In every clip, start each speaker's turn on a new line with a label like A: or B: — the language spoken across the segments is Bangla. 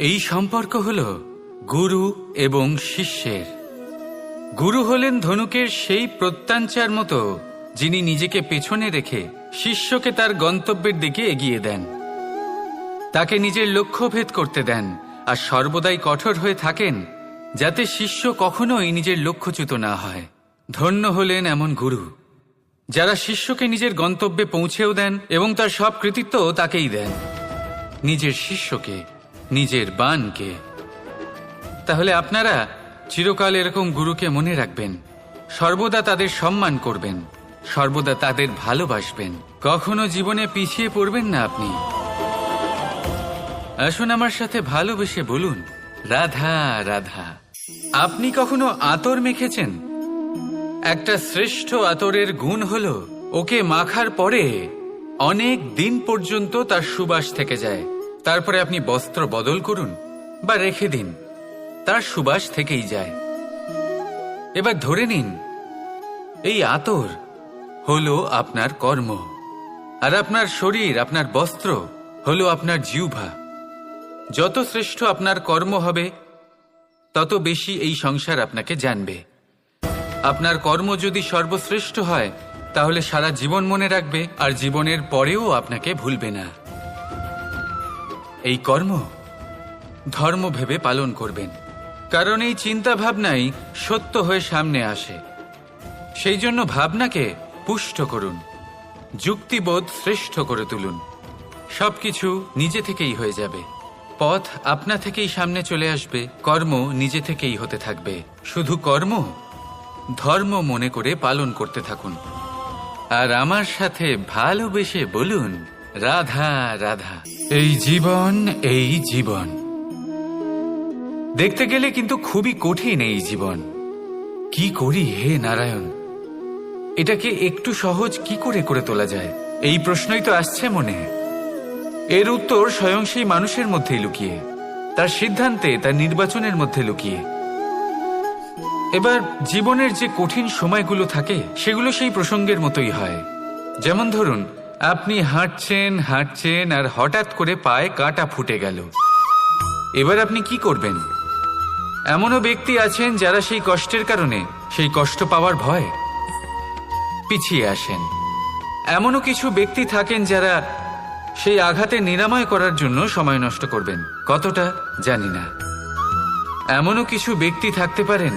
A: এই সম্পর্ক হল গুরু এবং শিষ্যের। গুরু হলেন ধনুকের সেই প্রত্যঞ্চার মতো, যিনি নিজেকে পেছনে রেখে শিষ্যকে তার গন্তব্যের দিকে এগিয়ে দেন, তাকে নিজের লক্ষ্য ভেদ করতে দেন, আর সর্বদাই কঠোর হয়ে থাকেন যাতে শিষ্য কখনোই নিজের লক্ষ্যচ্যুত না হয়। ধন্য হলেন এমন গুরু যারা শিষ্যকে নিজের গন্তব্যে পৌঁছেও দেন এবং তার সব কৃতিত্ব তাকেই দেন, নিজের শিষ্যকে, নিজের বাণকে। তাহলে আপনারা চিরকাল এরকম গুরুকে মনে রাখবেন, সর্বদা তাদের সম্মান করবেন, সর্বদা তাদের ভালোবাসবেন, কখনো জীবনে পিছিয়ে পড়বেন না আপনি। আসুন আমার সাথে ভালোবেসে বলুন, রাধা রাধা। আপনি কখনো আতর মেখেছেন? একটা শ্রেষ্ঠ আতরের গুণ হলো ওকে মাখার পরে অনেক দিন পর্যন্ত তার সুবাস থেকে যায়। তারপরে আপনি বস্ত্র বদল করুন বা রেখে দিন, তার সুবাস থেকেই যায়। এবার ধরে নিন এই আতর হলো আপনার কর্ম, আর আপনার শরীর, আপনার বস্ত্র হলো আপনার জিহ্বা। যত শ্রেষ্ঠ আপনার কর্ম হবে তত বেশি এই সংসার আপনাকে জানবে। আপনার কর্ম যদি সর্বশ্রেষ্ঠ হয় তাহলে সারা জীবন মনে রাখবে, আর জীবনের পরেও আপনাকে ভুলবে না। এই কর্ম ধর্ম ভেবে পালন করবেন, কারণ এই চিন্তা ভাবনাই সত্য হয়ে সামনে আসে। সেই জন্য ভাবনাকে পুষ্ট করুন, যুক্তিবোধ শ্রেষ্ঠ করে তুলুন, সবকিছু নিজে থেকেই হয়ে যাবে। পথ আপনা থেকেই সামনে চলে আসবে, কর্ম নিজে থেকেই হতে থাকবে। শুধু কর্ম ধর্ম মনে করে পালন করতে থাকুন, আর আমার সাথে ভালোবেসে বলুন, রাধা রাধা। এই জীবন, এই জীবন দেখতে গেলে কিন্তু খুবই কঠিন। এই জীবন কি করি হে নারায়ণ, এটাকে একটু সহজ কি করে করে তোলা যায়, এই প্রশ্নই তো আসছে মনে। এর উত্তর স্বয়ং সেই মানুষের মধ্যেই লুকিয়ে, তার সিদ্ধান্তে, তার নির্বাচনের মধ্যে লুকিয়ে। এবার জীবনের যে কঠিন সময়গুলো থাকে সেগুলো সেই প্রসঙ্গের মতোই হয়। যেমন ধরুন, আপনি হাঁটছেন হাঁটছেন আর হঠাৎ করে পায়ে কাঁটা ফুটে গেল। এবার আপনি কি করবেন? এমনও ব্যক্তি আছেন যারা সেই কষ্টের কারণে, সেই কষ্ট পাওয়ার ভয় পিছিয়ে আসেন। এমনও কিছু ব্যক্তি থাকেন যারা সেই আঘাতে নিরাময় করার জন্য সময় নষ্ট করবেন, কতটা জানি না। এমনও কিছু ব্যক্তি থাকতে পারেন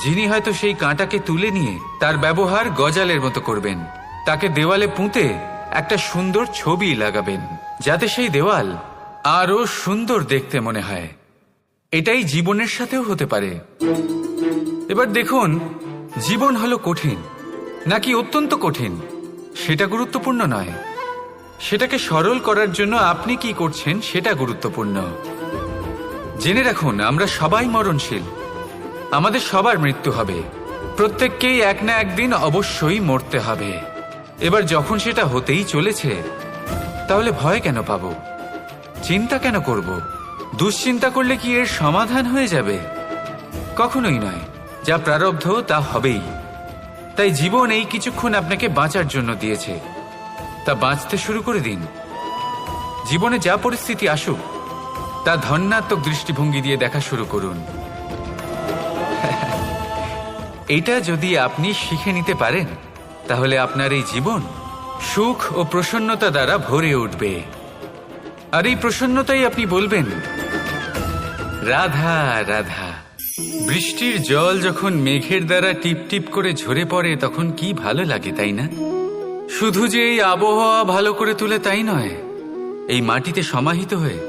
A: যিনি হয়তো সেই কাঁটাকে তুলে নিয়ে তার ব্যবহার গজালের মতো করবেন, তাকে দেওয়ালে পুঁতে একটা সুন্দর ছবি লাগাবেন যাতে সেই দেওয়াল আরো সুন্দর দেখতে মনে হয়। এটাই জীবনের সাথেও হতে পারে। এবার দেখুন, জীবন হলো কঠিন নাকি অত্যন্ত কঠিন সেটা গুরুত্বপূর্ণ নয়, সেটাকে সরল করার জন্য আপনি কি করছেন সেটা গুরুত্বপূর্ণ। জেনে রাখুন, আমরা সবাই মরণশীল, আমাদের সবার মৃত্যু হবে, প্রত্যেককেই এক না একদিন অবশ্যই মরতে হবে। এবার যখন সেটা হতেই চলেছে, তাহলে ভয় কেন পাব, চিন্তা কেন করব? দুশ্চিন্তা করলে কি এর সমাধান হয়ে যাবে? কখনোই নয়। যা প্রারব্ধ তা হবেই। তাই জীবন এই কিছুক্ষণ আপনাকে বাঁচার জন্য দিয়েছে, তা বাঁচতে শুরু করে দিন। জীবনে যা পরিস্থিতি আসুক তা ধন্যাত্মক দৃষ্টিভঙ্গি দিয়ে দেখা শুরু করুন। এটা যদি আপনি শিখে নিতে পারেন তাহলে আপনার এই জীবন সুখ ও প্রসন্নতা দ্বারা ভরে উঠবে। আর এই প্রসন্নতাই আপনি বলবেন, রাধা রাধা। বৃষ্টির জল যখন মেঘের দ্বারা টিপ টিপ করে ঝরে পড়ে তখন কি ভালো লাগে, তাই না? শুধু যে এই আবহাওয়া ভালো করে তুলে তাই নয়, এই মাটিতে সমাহিত হয়ে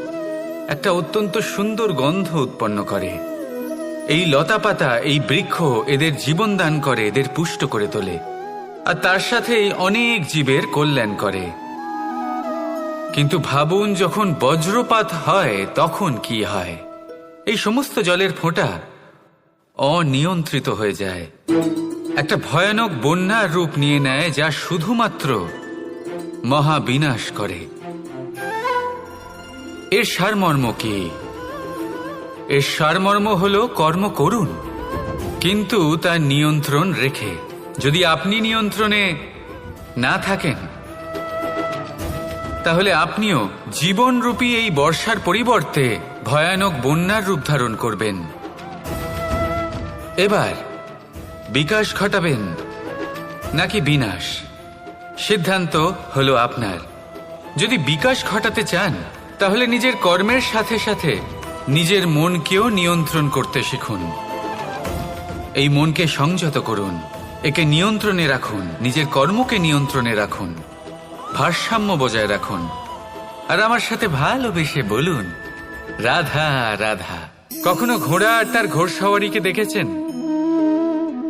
A: একটা অত্যন্ত সুন্দর গন্ধ উৎপন্ন করে। এই লতা পাতা, এই বৃক্ষ এদের জীবন দান করে, এদের পুষ্ট করে তোলে, আর তার সাথেই অনেক জীবের কল্যাণ করে। কিন্তু ভাবুন, যখন বজ্রপাত হয় তখন কি হয়? এই সমস্ত জলের ফোঁটা অনিয়ন্ত্রিত হয়ে যায়, একটা ভয়ানক বন্যার রূপ নিয়ে নেয়, যা শুধুমাত্র মহাবিনাশ করে। এর সারমর্ম কি? এর সারমর্ম হলো কর্ম করুন, কিন্তু তার নিয়ন্ত্রণ রেখে। যদি আপনি নিয়ন্ত্রণে না থাকেন তাহলে আপনিও জীবনরূপী এই বর্ষার পরিবর্তে ভয়ানক বন্যার রূপ ধারণ করবেন। এবার বিকাশ ঘটাবেন নাকি বিনাশ, সিদ্ধান্ত হলো আপনার। যদি বিকাশ ঘটাতে চান তাহলে নিজের কর্মের সাথে সাথে নিজের মনকেও নিয়ন্ত্রণ করতে শিখুন। এই মনকে সংযত করুন, একে নিয়ন্ত্রণে রাখুন, নিজের কর্মকে নিয়ন্ত্রণে রাখুন, ভারসাম্য বজায় রাখুন। আর আমার সাথে ভালোবেসে বলুন, রাধা রাধা। কখনো ঘোড়া আর তার ঘোড়সওয়ারিকে দেখেছেন?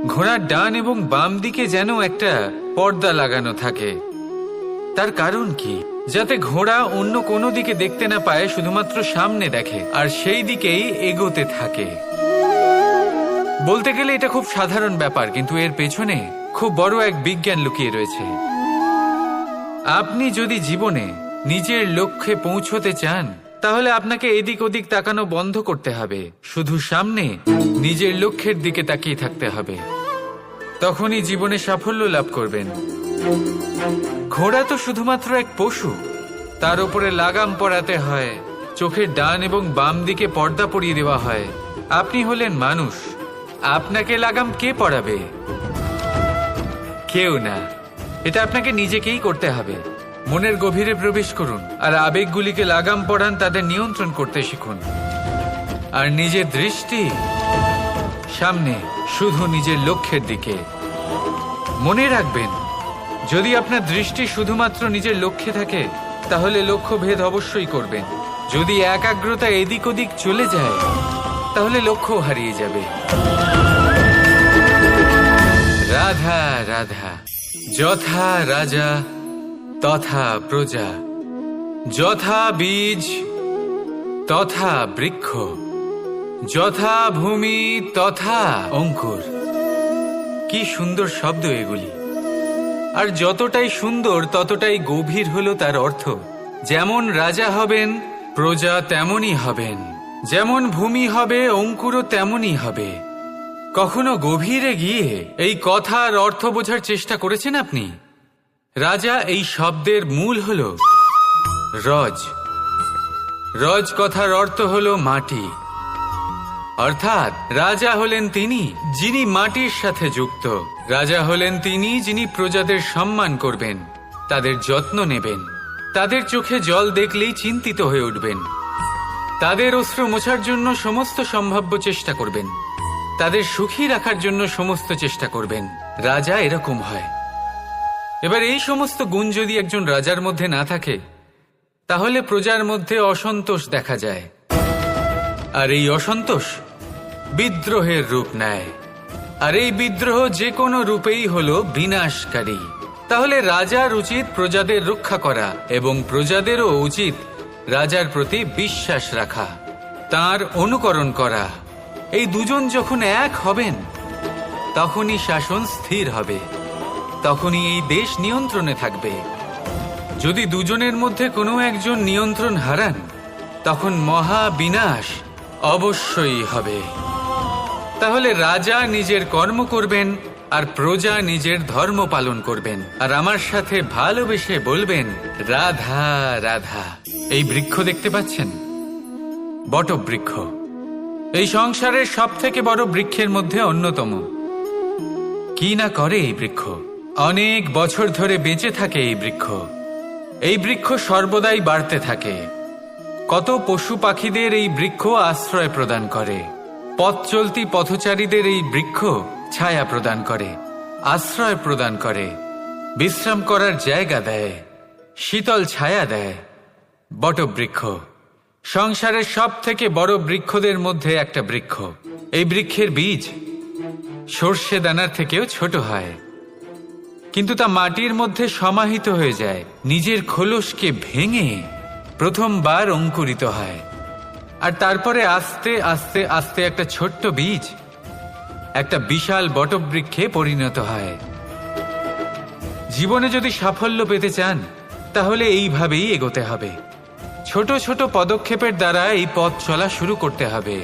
A: ঘোড়ার ডান এবং বাম দিকে যেন একটা পর্দা লাগানো থাকে। তার কারণ কি? যাতে ঘোড়া অন্য কোনো দিকে দেখতে না পায়, শুধুমাত্র সামনে দেখে আর সেই দিকেই এগোতে থাকে। বলতে গেলে এটা খুব সাধারণ ব্যাপার, কিন্তু এর পেছনে খুব বড় এক বিজ্ঞান লুকিয়ে রয়েছে। আপনি যদি জীবনে নিজের লক্ষ্যে পৌঁছতে চান তাহলে আপনাকে এদিক ওদিক তাকানো বন্ধ করতে হবে, শুধু সামনে নিজের লক্ষ্যের দিকে তাকিয়ে থাকতে হবে। তখনই জীবনে সাফল্য লাভ করবেন। ঘোড়া তো শুধুমাত্র এক পশু, তার উপরে লাগাম পরাতে হয়, চোখের ডান এবং বাম দিকে পর্দা পরিয়ে দেওয়া হয়। আপনি হলেন মানুষ, আপনাকে লাগাম কে পরাবে? কেউ না। এটা আপনাকে নিজেকেই করতে হবে। মনের গভীরে প্রবেশ করুন আর আবেগগুলিকে লাগাম পরান, তাদের নিয়ন্ত্রণ করতে শিখুন। আর নিজের দৃষ্টি সামনে, শুধু নিজের লক্ষ্যের দিকে। মনে রাখবেন, যদি আপনার দৃষ্টি শুধুমাত্র নিজের লক্ষ্যে থাকে তাহলে লক্ষ্য ভেদ অবশ্যই করবেন। যদি একাগ্রতা এদিক ওদিক চলে যায় তাহলে লক্ষ্য হারিয়ে যাবে। রাধা রাধা। যথা রাজা তথা প্রজা, যথা বীজ তথা বৃক্ষ, যথা ভূমি তথা অঙ্কুর। কি সুন্দর শব্দ এগুলি! আর যতটাই সুন্দর ততটাই গভীর হলো তার অর্থ। যেমন রাজা হবেন, প্রজা তেমনই হবেন। যেমন ভূমি হবে, অঙ্কুরও তেমনই হবে। কখনো গভীরে গিয়ে এই কথার অর্থ বোঝার চেষ্টা করেছেন আপনি? রাজা এই শব্দের মূল হল রজ। রজ কথার অর্থ হল মাটি। অর্থাৎ রাজা হলেন তিনি যিনি মাটির সাথে যুক্ত। রাজা হলেন তিনি যিনি প্রজাদের সম্মান করবেন, তাদের যত্ন নেবেন, তাদের চোখে জল দেখলেই চিন্তিত হয়ে উঠবেন, তাদের অশ্রু মোছার জন্য সমস্ত সম্ভাব্য চেষ্টা করবেন, তাদের সুখী রাখার জন্য সমস্ত চেষ্টা করবেন। রাজা এরকম হয়। এবার এই সমস্ত গুণ যদি একজন রাজার মধ্যে না থাকে তাহলে প্রজার মধ্যে অসন্তোষ দেখা যায়। আর এই অসন্তোষ বিদ্রোহের রূপ নেয়। আর এই বিদ্রোহ যে কোনো রূপেই হলো বিনাশকারী। তাহলে রাজার উচিত প্রজাদের রক্ষা করা এবং প্রজাদেরও উচিত রাজার প্রতি বিশ্বাস রাখা, তার অনুকরণ করা। এই দুজন যখন এক হবেন তখনই শাসন স্থির হবে, তখনই এই দেশ নিয়ন্ত্রণে থাকবে। যদি দুজনের মধ্যে কোনো একজন নিয়ন্ত্রণ হারান তখন মহা বিনাশ অবশ্যই হবে। তাহলে রাজা নিজের কর্ম করবেন আর প্রজা নিজের ধর্ম পালন করবেন। আর আমার সাথে ভালোবেসে বলবেন, রাধা রাধা। এই বৃক্ষ দেখতে পাচ্ছেন? বটবৃক্ষ। এই সংসারের সব থেকে বড় বৃক্ষের মধ্যে অন্যতম। কি না করে এই বৃক্ষ? অনেক বছর ধরে বেঁচে থাকে এই বৃক্ষ। এই বৃক্ষ সর্বদাই বাড়তে থাকে। কত পশু পাখিদের এই বৃক্ষ আশ্রয় প্রদান করে। পথ চলতি পথচারীদের এই বৃক্ষ ছায়া প্রদান করে, আশ্রয় প্রদান করে, বিশ্রাম করার জায়গা দেয়, শীতল ছায়া দেয়। বটবৃক্ষ সংসারের সব থেকে বড় বৃক্ষদের মধ্যে একটা বৃক্ষ। এই বৃক্ষের বীজ সর্ষে দানার থেকেও ছোট হয়, কিন্তু তা মাটির মধ্যে সমাহিত হয়ে যায়, নিজের খোলসকে ভেঙে প্রথমবার অঙ্কুরিত হয়। আর তারপরে আস্তে আস্তে আস্তে একটা ছোট্ট বীজ একটা বিশাল বটবৃক্ষে পরিণত হয়। জীবনে যদি সাফল্য পেতে চান তাহলে এইভাবেই এগোতে হবে। ছোট ছোট পদক্ষেপের দ্বারা এই পথ চলা শুরু করতে হবে।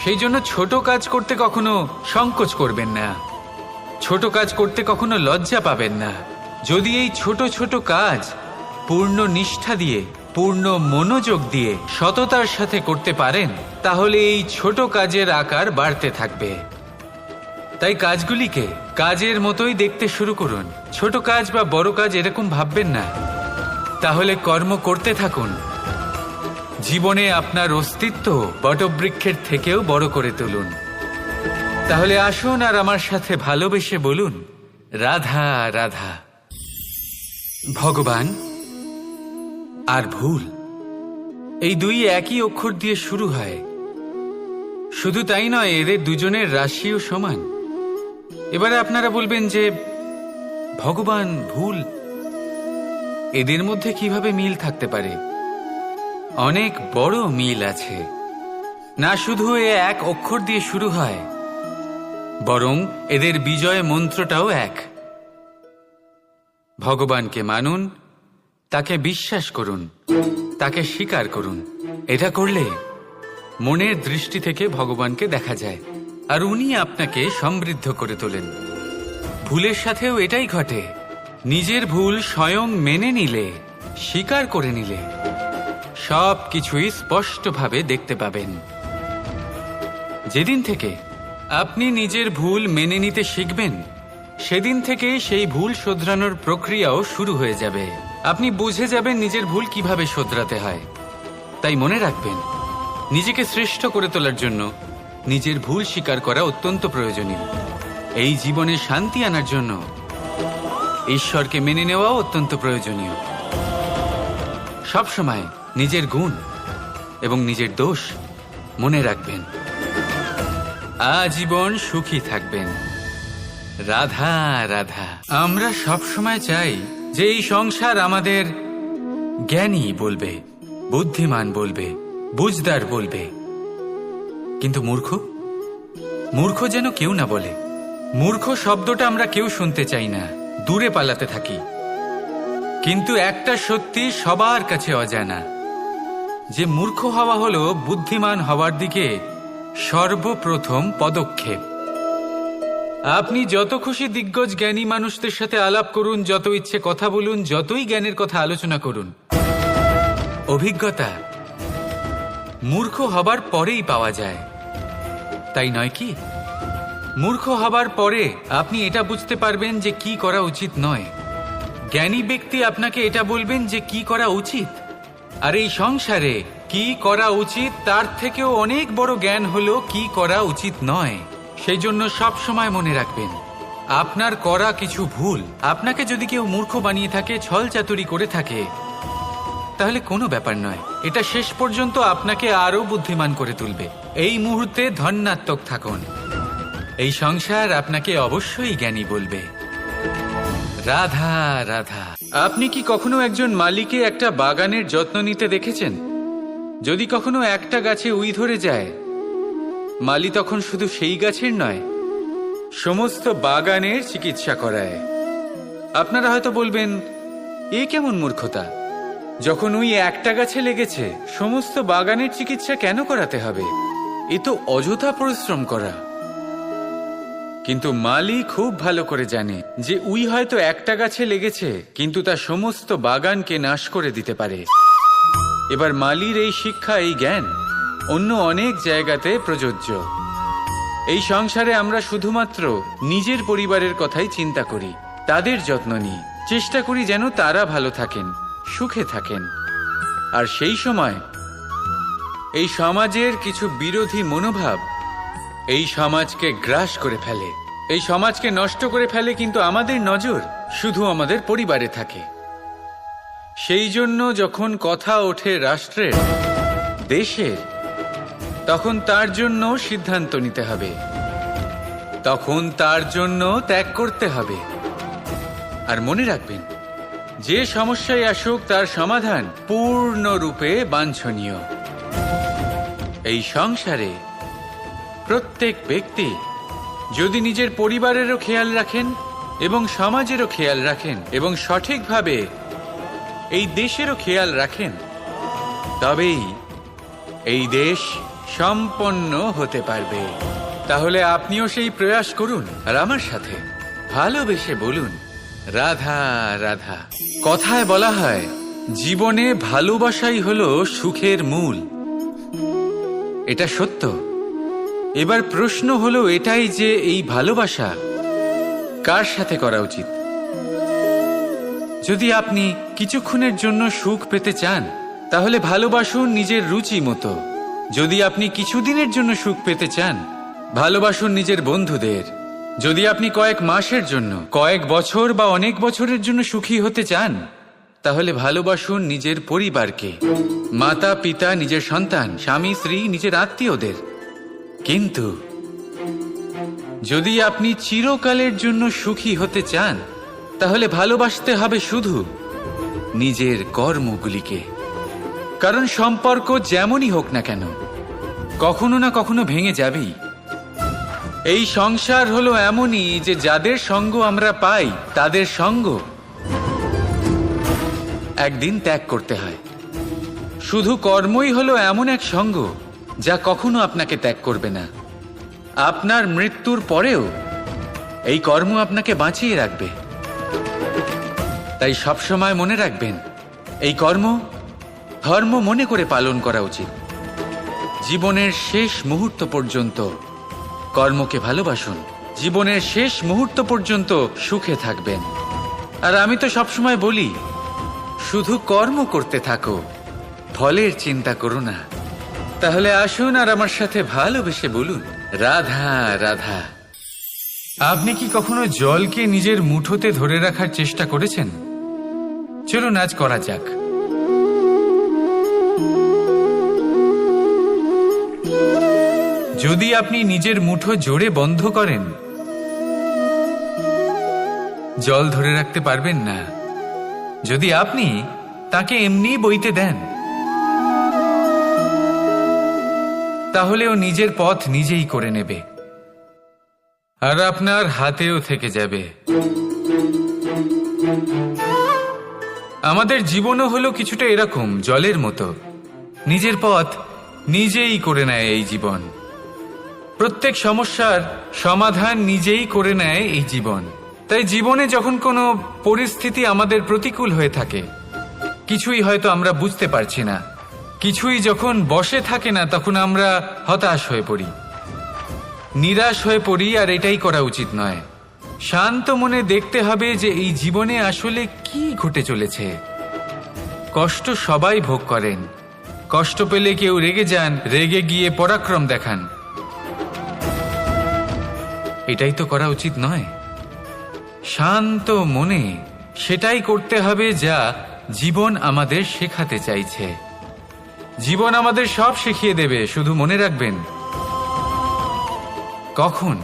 A: সেই জন্য ছোট কাজ করতে কখনো সংকোচ করবেন না, ছোট কাজ করতে কখনো লজ্জা পাবেন না। যদি এই ছোট ছোট কাজ পূর্ণ নিষ্ঠা দিয়ে, পূর্ণ মনোযোগ দিয়ে, সততার সাথে করতে পারেন, তাহলে এই ছোট কাজের আকার বাড়তে থাকবে। তাই কাজগুলিকে কাজের মতোই দেখতে শুরু করুন। ছোট কাজ বা বড় কাজ এরকম ভাববেন না। তাহলে কর্ম করতে থাকুন। জীবনে আপনার অস্তিত্ব বটবৃক্ষের থেকেও বড় করে তুলুন। তাহলে আসুন আর আমার সাথে ভালোবেসে বলুন, রাধা রাধা। ভগবান আর ভুল, এই দুই একই অক্ষর দিয়ে শুরু হয়। শুধু তাই নয়, এদের দুজনের রাশিও সমান। এবারে আপনারা বলবেন যে ভগবান, ভুল, এদের মধ্যে কিভাবে মিল থাকতে পারে? অনেক বড় মিল আছে। না শুধু এ এক অক্ষর দিয়ে শুরু হয়, বরং এদের বিজয় মন্ত্রটাও এক। ভগবানকে মানুন, তাকে বিশ্বাস করুন, তাকে স্বীকার করুন। এটা করলে মনের দৃষ্টি থেকে ভগবানকে দেখা যায়, আর উনি আপনাকে সমৃদ্ধ করে তোলেন। ভুলের সাথেও এটাই ঘটে। নিজের ভুল স্বয়ং মেনে নিলে, স্বীকার করে নিলে, সব কিছুই স্পষ্টভাবে দেখতে পাবেন। যেদিন থেকে আপনি নিজের ভুল মেনে নিতে শিখবেন, সেদিন থেকে সেই ভুল শোধরানোর প্রক্রিয়াও শুরু হয়ে যাবে। আপনি বুঝে যাবেন নিজের ভুল কিভাবে শোধরাতে হয়। তাই মনে রাখবেন, নিজেকে শ্রেষ্ঠ করে তোলার জন্য নিজের ভুল স্বীকার করা অত্যন্ত প্রয়োজনীয়। এই জীবনে শান্তি আনার জন্য ঈশ্বরকে মেনে নেওয়াও অত্যন্ত প্রয়োজনীয়। সবসময় নিজের গুণ এবং নিজের দোষ মনে রাখবেন। আজীবন সুখী থাকবেন। রাধা রাধা। আমরা সবসময় চাই যে এই সংসার আমাদের জ্ঞানী বলবে, বুদ্ধিমান বলবে, বুঝদার বলবে। কিন্তু মূর্খ, মূর্খ যেন কেউ না বলে। মূর্খ শব্দটা আমরা কেউ শুনতে চাই না, দূরে পালাতে থাকি। কিন্তু একটা সত্যি সবার কাছে অজানা, যে মূর্খ হওয়া হলো বুদ্ধিমান হওয়ার দিকে সর্বপ্রথম পদক্ষেপ। আপনি যত খুশি দিগ্গজ জ্ঞানী মানুষদের সাথে আলাপ করুন, যত ইচ্ছে কথা বলুন, যতই জ্ঞানের কথা আলোচনা করুন, অভিজ্ঞতা মূর্খ হবার পরেই পাওয়া যায়, তাই নয় কি? মূর্খ হবার পরে আপনি এটা বুঝতে পারবেন যে কি করা উচিত নয়। জ্ঞানী ব্যক্তি আপনাকে এটা বলবেন যে কি করা উচিত। আর এই সংসারে কি করা উচিত তার থেকেও অনেক বড় জ্ঞান হলো কি করা উচিত নয়। সেই জন্য সব সময় মনে রাখবেন, আপনার করা কিছু ভুল, আপনাকে যদি কেউ মূর্খ বানিয়ে থাকে, ছল চাতুরি করে থাকে, তাহলে কোনো ব্যাপার নয়। এটা শেষ পর্যন্ত আপনাকে আরো বুদ্ধিমান করে তুলবে। এই মুহূর্তে ধন্যাত্মক থাকুন। এই সংসার আপনাকে অবশ্যই জ্ঞানী বলবে। রাধা রাধা। আপনি কি কখনো একজন মালিকে একটা বাগানের যত্ন নিতে দেখেছেন? যদি কখনো একটা গাছে উই ধরে যায়, মালি তখন শুধু সেই গাছের নয়, সমস্ত বাগানের চিকিৎসা করায়। আপনারা হয়তো বলবেন, এ কেমন মূর্খতা? যখন উই একটা গাছে লেগেছে, সমস্ত বাগানের চিকিৎসা কেন করাতে হবে? এ তো অযথা পরিশ্রম করা। কিন্তু মালি খুব ভালো করে জানে যে উই হয়তো একটা গাছে লেগেছে, কিন্তু তা সমস্ত বাগানকে নাশ করে দিতে পারে। এবার মালির এই শিক্ষা, এই জ্ঞান অন্য অনেক জায়গাতে প্রযোজ্য। এই সংসারে আমরা শুধুমাত্র নিজের পরিবারের কথাই চিন্তা করি, তাদের যত্ন নিই, চেষ্টা করি যেন তারা ভালো থাকেন, সুখে থাকেন। আর সেই সময় এই সমাজের কিছু বিরোধী মনোভাব এই সমাজকে গ্রাস করে ফেলে, এই সমাজকে নষ্ট করে ফেলে। কিন্তু আমাদের নজর শুধু আমাদের পরিবারে থাকে। সেই জন্য যখন কথা ওঠে রাষ্ট্রের, দেশের, তখন তার জন্য সিদ্ধান্ত নিতে হবে, তখন তার জন্য ত্যাগ করতে হবে। আর মনে রাখবেন, যে সমস্যায় আসুক তার সমাধান পূর্ণরূপে বাঞ্ছনীয়। এই সংসারে প্রত্যেক ব্যক্তি যদি নিজের পরিবারেরও খেয়াল রাখেন এবং সমাজেরও খেয়াল রাখেন এবং সঠিকভাবে এই দেশেরও খেয়াল রাখেন, তবেই এই দেশ সম্পন্ন হতে পারবে। তাহলে আপনিও সেই প্রয়াস করুন আর আমার সাথে ভালোবেসে বলুন, রাধা রাধা। কথায় বলা হয়, জীবনে ভালোবাসাই হলো সুখের মূল, এটা সত্য। এবার প্রশ্ন হলো এটাই যে এই ভালোবাসা কার সাথে করা উচিত। যদি আপনি কিছুক্ষণের জন্য সুখ পেতে চান তাহলে ভালোবাসুন নিজের রুচি মতো। যদি আপনি কিছুদিনের জন্য সুখ পেতে চান ভালোবাসুন নিজের বন্ধুদের। যদি আপনি কয়েক মাসের জন্য, কয়েক বছর বা অনেক বছরের জন্য সুখী হতে চান তাহলে ভালোবাসুন নিজের পরিবারকে, মাতা পিতা, নিজের সন্তান, স্বামী স্ত্রী, নিজের আত্মীয়দের। কিন্তু যদি আপনি চিরকালের জন্য সুখী হতে চান তাহলে ভালোবাসতে হবে শুধু নিজের কর্মগুলিকে। কারণ সম্পর্ক যেমনই হোক না কেন কখনো না কখনো ভেঙে যাবেই। এই সংসার হলো এমনই যে যাদের সঙ্গ আমরা পাই তাদের সঙ্গ একদিন ত্যাগ করতে হয়। শুধু কর্মই হলো এমন এক সঙ্গ যা কখনো আপনাকে ত্যাগ করবে না। আপনার মৃত্যুর পরেও এই কর্ম আপনাকে বাঁচিয়ে রাখবে। তাই সবসময় মনে রাখবেন, এই কর্ম ধর্ম মনে করে পালন করা উচিত। জীবনের শেষ মুহূর্ত পর্যন্ত কর্মকে ভালোবাসুন, জীবনের শেষ মুহূর্ত পর্যন্ত সুখে থাকবেন। আর আমি তো সবসময় বলি, শুধু কর্ম করতে থাকো, ফলের চিন্তা করো না। তাহলে আসুন আর আমার সাথে ভালোবেসে বলুন, রাধা রাধা। আপনি কি কখনো জলকে নিজের মুঠোতে ধরে রাখার চেষ্টা করেছেন? চলুন আজ করা যাক। যদি আপনি নিজের মুঠো জোরে বন্ধ করেন জল ধরে রাখতে পারবেন না। যদি আপনি তাকে এমনি বইতে দেন তাহলে ও নিজের পথ নিজেই করে নেবে আর আপনার হাতেও থেকে যাবে। আমাদের জীবনও হলো কিছুটা এরকম, জলের মতো। নিজের পথ নিজেই করে নেয় এই জীবন। প্রত্যেক সমস্যার সমাধান নিজেই করে নেয় এই জীবন। তাই জীবনে যখন কোনো পরিস্থিতি আমাদের প্রতিকূল হয়ে থাকে, কিছুই হয়তো আমরা বুঝতে পারছি না, কিছুই যখন বসে থাকে না, তখন আমরা হতাশ হয়ে পড়ি, নিরাশ হয়ে পড়ি। আর এটাই করা উচিত নয়। শান্ত মনে দেখতে হবে যে এই জীবনে আসলে কি ঘটে চলেছে। কষ্ট সবাই ভোগ করেন। কষ্ট পেলে কেউ রেগে যান, রেগে গিয়ে পরাক্রম দেখান। এটাই তো করা উচিত নয়। শান্ত মনে সেটাই করতে হবে যা জীবন আমাদের শেখাতে চাইছে। জীবন আমাদের সব শিখিয়ে দেবে, শুধু মনে রাখবেন কখন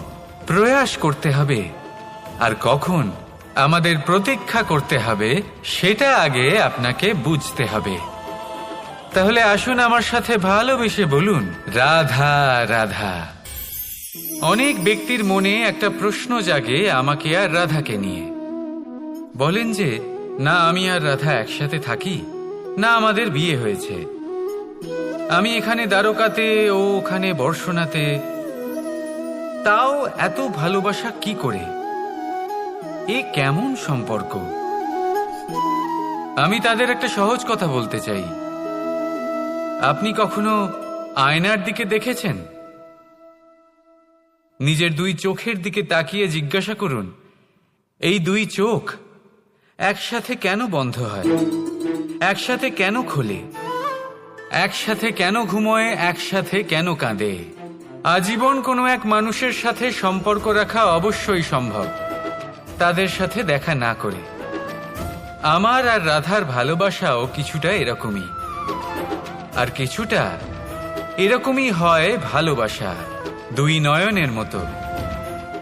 A: প্রয়াস করতে হবে আর কখন আমাদের প্রতীক্ষা করতে হবে সেটা আগে আপনাকে বুঝতে হবে। তাহলে আসুন আমার সাথে ভালোবেসে বলুন, রাধা রাধা। অনেক ব্যক্তির মনে একটা প্রশ্ন জাগে আমাকে আর রাধাকে নিয়ে। বলেন যে না আমি আর রাধা একসাথে থাকি, না আমাদের বিয়ে হয়েছে, আমি এখানে দ্বারকাতে, ও ওখানে বর্ষনাতে, তাও এত ভালোবাসা কি করে? এ কেমন সম্পর্ক? আমি তাদের একটা সহজ কথা বলতে চাই। আপনি কখনো আয়নার দিকে দেখেছেন? নিজের দুই চোখের দিকে তাকিয়ে জিজ্ঞাসা করুন, এই দুই চোখ একসাথে কেন বন্ধ হয়, একসাথে কেন খোলে, একসাথে কেন ঘুমোয়, একসাথে কেন কাঁদে? আজীবন কোনো এক মানুষের সাথে সম্পর্ক রাখা অবশ্যই সম্ভব, তাদের সাথে দেখা না করে। আমার আর রাধার ভালোবাসাও কিছুটা এরকমই, আর কিছুটা এরকমই হয় ভালোবাসা দুই নয়নের মতো,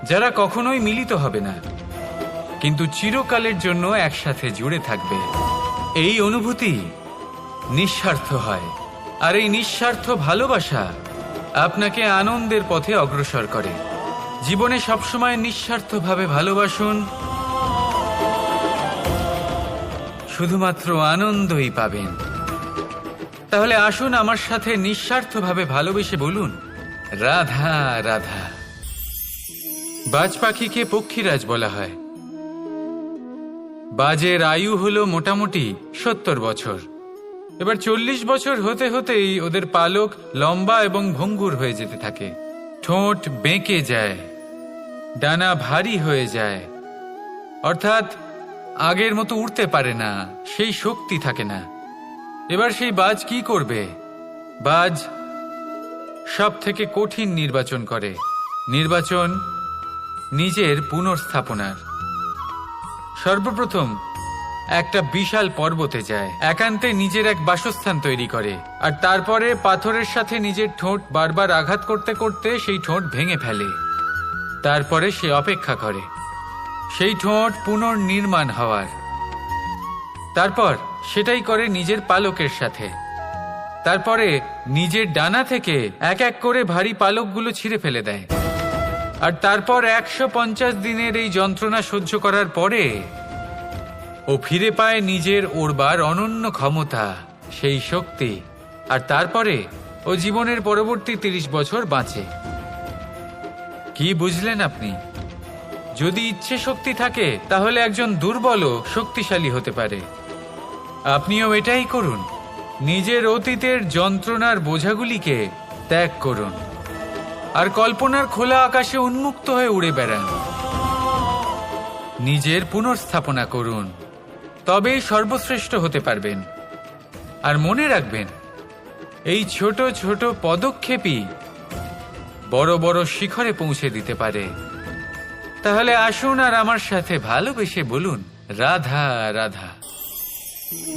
A: যারা কখনোই মিলিত হবে না কিন্তু চিরকালের জন্য একসাথে জুড়ে থাকবে। এই অনুভূতি নিঃস্বার্থ হয়, আর এই নিঃস্বার্থ ভালোবাসা আপনাকে আনন্দের পথে অগ্রসর করে। জীবনে সবসময় নিঃস্বার্থভাবে ভালোবাসুন, শুধুমাত্র আনন্দই পাবেন। তাহলে আসুন আমার সাথে নিঃস্বার্থভাবে ভালোবেসে বলুন, রাধা রাধা। বাজ পাখিকে পক্ষীরাজ বলা হয়। বাজের আয়ু হলো মোটামুটি 70 বছর। এবার 40 বছর হতে হতেই ওদের পালক লম্বা এবং ভঙ্গুর হয়ে যেতে থাকে, ঠোঁট বেঁকে যায়, ডানা ভারী হয়ে যায়, অর্থাৎ আগের মতো উড়তে পারে না, সেই শক্তি থাকে না। এবার সেই বাজ কি করবে? বাজ সব থেকে কঠিন নির্বাচন করে, নির্বাচন নিজের পুনর্স্থাপনার। সর্বপ্রথম একটা বিশাল পর্বতে যায়, একান্তে নিজের এক বাসস্থান তৈরি করে, আর তারপরে পাথরের সাথে নিজের ঠোঁট বারবার আঘাত করতে করতে সেই ঠোঁট ভেঙে ফেলে। তারপরে সে অপেক্ষা করে সেই ঠোঁট পুনর্নির্মাণ হওয়ার। তারপর সেটাই করে নিজের পালকের সাথে। তারপরে নিজের ডানা থেকে এক এক করে ভারী পালকগুলো ছিঁড়ে ফেলে দেয়। আর তারপর 150 দিনের এই যন্ত্রণা সহ্য করার পরে ও ফিরে পায় নিজের ওড়বার অনন্য ক্ষমতা, সেই শক্তি। আর তারপরে ও জীবনের পরবর্তী 30 বছর বাঁচে। কি বুঝলেন আপনি? যদি ইচ্ছে শক্তি থাকে তাহলে একজন দুর্বলও শক্তিশালী হতে পারে। আপনিও এটাই করুন, নিজের অতীতের যন্ত্রণার বোঝাগুলিকে ত্যাগ করুন আর কল্পনার খোলা আকাশে উন্মুক্ত হয়ে উড়ে বেড়ান। নিজের পুনর্স্থাপনা করুন, তবেই সর্বশ্রেষ্ঠ হতে পারবেন। আর মনে রাখবেন, এই ছোট ছোট পদক্ষেপই বড় বড় শিখরে পৌঁছে দিতে পারে। তাহলে আসুন আর আমার সাথে ভালোবেসে বলুন, রাধা রাধা।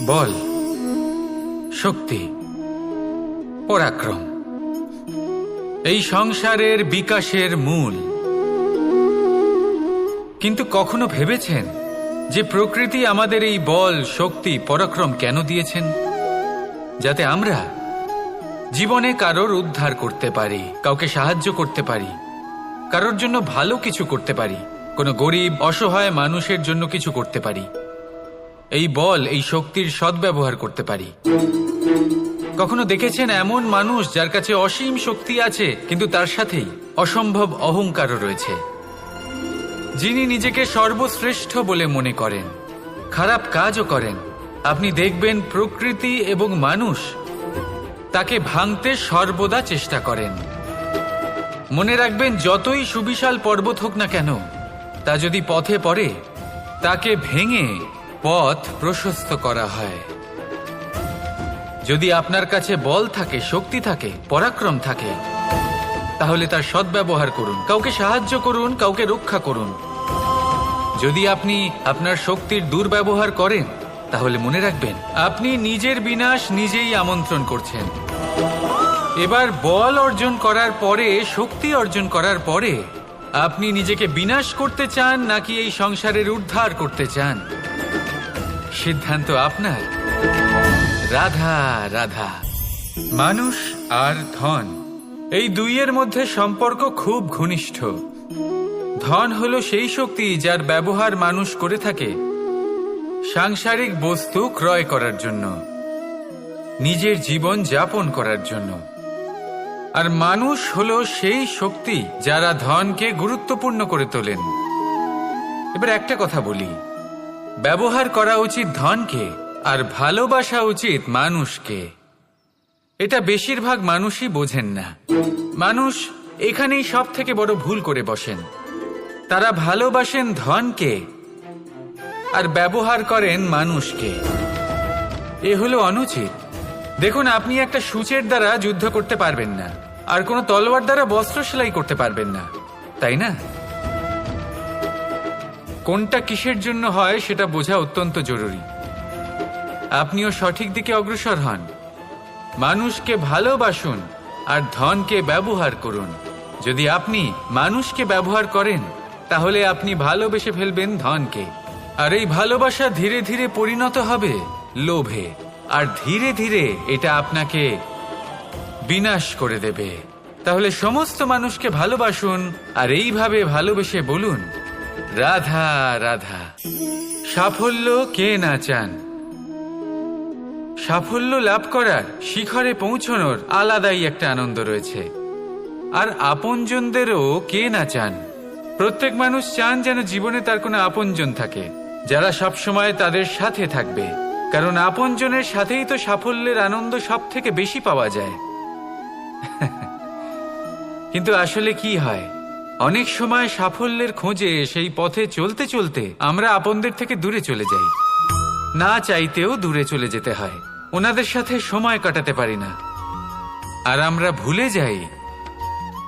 A: বল, শক্তি, পরাক্রম এই সংসারের বিকাশের মূল। কিন্তু কখনো ভেবেছেন যে প্রকৃতি আমাদের এই বল, শক্তি, পরাক্রম কেন দিয়েছেন? যাতে আমরা জীবনে কারোর উদ্ধার করতে পারি, কাউকে সাহায্য করতে পারি, কারোর জন্য ভালো কিছু করতে পারি, কোনো গরিব অসহায় মানুষের জন্য কিছু করতে পারি। এই বল, এই শক্তির সদ্ব্যবহার করতে পারি। কখনো দেখেছেন এমন মানুষ যার কাছে অসীম শক্তি আছে কিন্তু তার সাথেই অসম্ভব অহংকারও রয়েছে, যিনি নিজেকে সর্বশ্রেষ্ঠ বলে মনে করেন, খারাপ কাজও করেন। আপনি দেখবেন প্রকৃতি এবং মানুষ তাকে ভাঙতে সর্বদা চেষ্টা করেন। মনে রাখবেন, যতই সুবিশাল পর্বত হোক না কেন, তা যদি পথে পড়ে তাকে ভেঙে পথ প্রশস্ত করা হয়। যদি আপনার কাছে বল থাকে, শক্তি থাকে, পরাক্রম থাকে, তাহলে তার সদ্ব্যবহার করুন, কাউকে সাহায্য করুন, কাউকে রক্ষা করুন। যদি আপনি আপনার শক্তির দুর্ব্যবহার করেন, তাহলে মনে রাখবেন আপনি নিজের বিনাশ নিজেই আমন্ত্রণ করছেন। এবার বল অর্জন করার পরে, শক্তি অর্জন করার পরে আপনি নিজেকে বিনাশ করতে চান নাকি এই সংসারের উদ্ধার করতে চান? সিদ্ধান্ত আপনার। রাধা রাধা। মানুষ আর ধন, এই দুইয়ের মধ্যে সম্পর্ক খুব ঘনিষ্ঠ। ধন হলো সেই শক্তি যার ব্যবহার মানুষ করে থাকে সাংসারিক বস্তু ক্রয় করার জন্য, নিজের জীবন যাপন করার জন্য। আর মানুষ হলো সেই শক্তি যারা ধনকে গুরুত্বপূর্ণ করে তোলেন। এবার একটা কথা বলি, ব্যবহার করা উচিত ধনকে আর ভালোবাসা উচিত মানুষকে। এটা বেশিরভাগ মানুষই বোঝেন না। মানুষ এখানেই সব থেকে বড় ভুল করে বসেন। তারা ভালোবাসেন ধনকে আর ব্যবহার করেন মানুষকে। এ হলো অনুচিত। দেখুন, আপনি একটা সূচের দ্বারা যুদ্ধ করতে পারবেন না, আর কোনো তলোয়ার দ্বারা বস্ত্র সেলাই করতে পারবেন না, তাই না? কোনটা কিসের জন্য হয় সেটা বোঝা অত্যন্ত জরুরি। আপনিও সঠিক দিকে অগ্রসর হন। মানুষকে ভালোবাসুন আর ধনকে ব্যবহার করুন। যদি আপনি মানুষকে ব্যবহার করেন, তাহলে আপনি ভালোবেসে ফেলবেন ধনকে। আর এই ভালোবাসা ধীরে ধীরে পরিণত হবে লোভে, আর ধীরে ধীরে এটা আপনাকে বিনাশ করে দেবে। তাহলে সমস্ত মানুষকে ভালোবাসুন আর এইভাবে ভালোবেসে বলুন, রাধা রাধা। সাফল্য কে না চান? সাফল্য লাভ করার, শিখরে পৌঁছানোর আলাদাই একটা আনন্দ রয়েছে। আর আপনজনদেরও কে না চান? প্রত্যেক মানুষ চান যেন জীবনে তার কোনো আপনজন থাকে, যারা সবসময় তাদের সাথে থাকবে, কারণ আপনজনের সাথেই তো সাফল্যের আনন্দ সব থেকে বেশি পাওয়া যায়। কিন্তু আসলে কি হয়, অনেক সময় সাফল্যের খোঁজে সেই পথে চলতে চলতে আমরা আপনদের থেকে দূরে চলে যাই। না চাইতেও দূরে চলে যেতে হয়, ওনাদের সাথে সময় কাটাতে পারি না। আর আমরা ভুলে যাই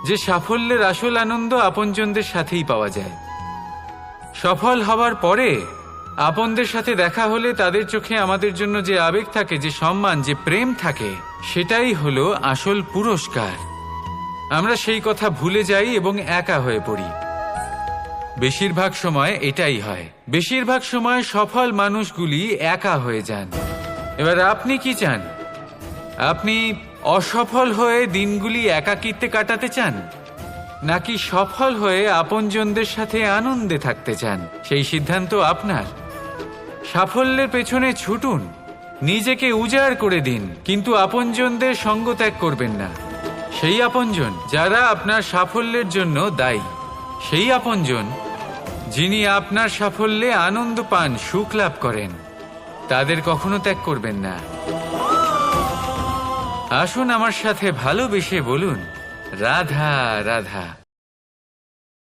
A: যে সাফল্যের আসল আনন্দ আপনজনদের সাথেই পাওয়া যায়। সফল হওয়ার পরে আপনদের সাথে দেখা হলে তাদের চোখে আমাদের জন্য যে আবেগ থাকে, যে সম্মান, যে প্রেম থাকে, সেটাই হলো আসল পুরস্কার। আমরা সেই কথা ভুলে যাই এবং একা হয়ে পড়ি। বেশিরভাগ সময় এটাই হয়, বেশিরভাগ সময় সফল মানুষগুলি একা হয়ে যান। এবার আপনি কি চান? আপনি অসফল হয়ে দিনগুলি একাকিত্বে কাটাতে চান, নাকি সফল হয়ে আপনজনদের সাথে আনন্দে থাকতে চান? সেই সিদ্ধান্ত আপনার। সাফল্যের পেছনে ছুটুন, নিজেকে উজাড় করে দিন, কিন্তু আপনজনদের সঙ্গ ত্যাগ করবেন না। সেই আপনজন যারা আপনার সাফল্যের জন্য দায়ী, সেই আপনজন যিনি আপনার সাফল্যে আনন্দ পান, সুখ লাভ করেন, তাদের কখনো ত্যাগ করবেন না। আসুন আমার সাথে ভালোবেসে বলুন, রাধা রাধা।